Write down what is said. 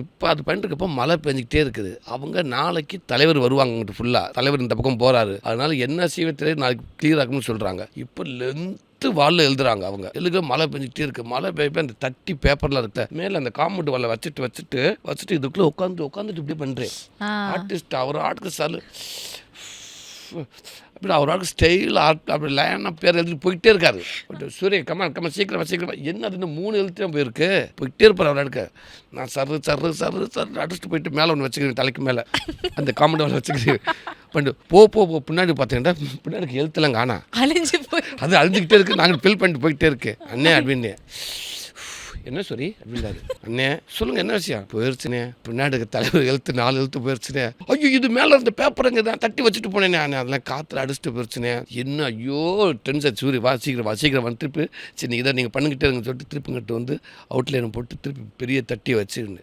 இப்போ அது பண்ணிட்டுருக்கப்போ மழை பெஞ்சிக்கிட்டே இருக்குது. அவங்க நாளைக்கு தலைவர் வருவாங்க இங்கிட்டு ஃபுல்லாக. தலைவர் இந்த பக்கம் போகிறாரு. அதனால் என்ன செய்வதே நாளைக்கு கிளியர் ஆகும்னு சொல்கிறாங்க. இப்போ வாலில் எழுதுறாங்க. அவங்க எழுத மழை பெஞ்சிக்கிட்டே இருக்குது. மழை பெய்ய அந்த தட்டி பேப்பரில் இருக்க மேலே அந்த காம்பவுண்ட் வாலை வச்சுட்டு இதுக்குள்ளே உட்காந்துட்டு இப்படி பண்ணுறேன். ஆர்டிஸ்ட் அவர் ஆட்டுக்கு சாலு அப்படி அவரோட ஸ்டைல் அப்படி லைனாக பேர் எழுதிட்டு போயிட்டே இருக்காரு. சூரிய கமல் சீக்கிரமா என்ன அது 3 எழுத்தும் போயிருக்கு. போயிட்டே இருப்பார் அவர் அடுக்க. நான் சர்ரு அடிச்சுட்டு போயிட்டு மேலே ஒன்று வச்சுக்கிறேன், தலைக்கு மேலே அந்த காமெடி ஒன்று வச்சுக்கிறேன் பண்ணிட்டு போ பின்னாடி பார்த்தீங்கன்னா பின்னாடி எழுத்துலாம் காணா அது அழிஞ்சிக்கிட்டே இருக்குது. நாங்கள் ஃபில் பண்ணிட்டு போயிட்டே இருக்கு. அண்ணே அப்படின்னு என்ன சரி அப்படின்னாரு. அண்ணே சொல்லுங்கள் என்ன விஷயம்? போயிடுச்சுனே பின்னாடி தலைவர் எழுத்து 4 எழுத்து போயிடுச்சுனே. ஐயோ இது மேலே இருந்த பேப்பருங்க தான் தட்டி வச்சுட்டு போனேனே. அதெல்லாம் காற்றுல அடிச்சுட்டு போயிடுச்சுனே. என்ன ஐயோ டென்ஷன். சூரிய சீக்கிரம் வந்து திருப்பி சரி இதை நீங்கள் பண்ணிக்கிட்டே இருங்கன்னு சொல்லிட்டு திருப்பிங்கிட்டு வந்து அவுட்லைன் போட்டு திருப்பி பெரிய தட்டி வச்சுருந்து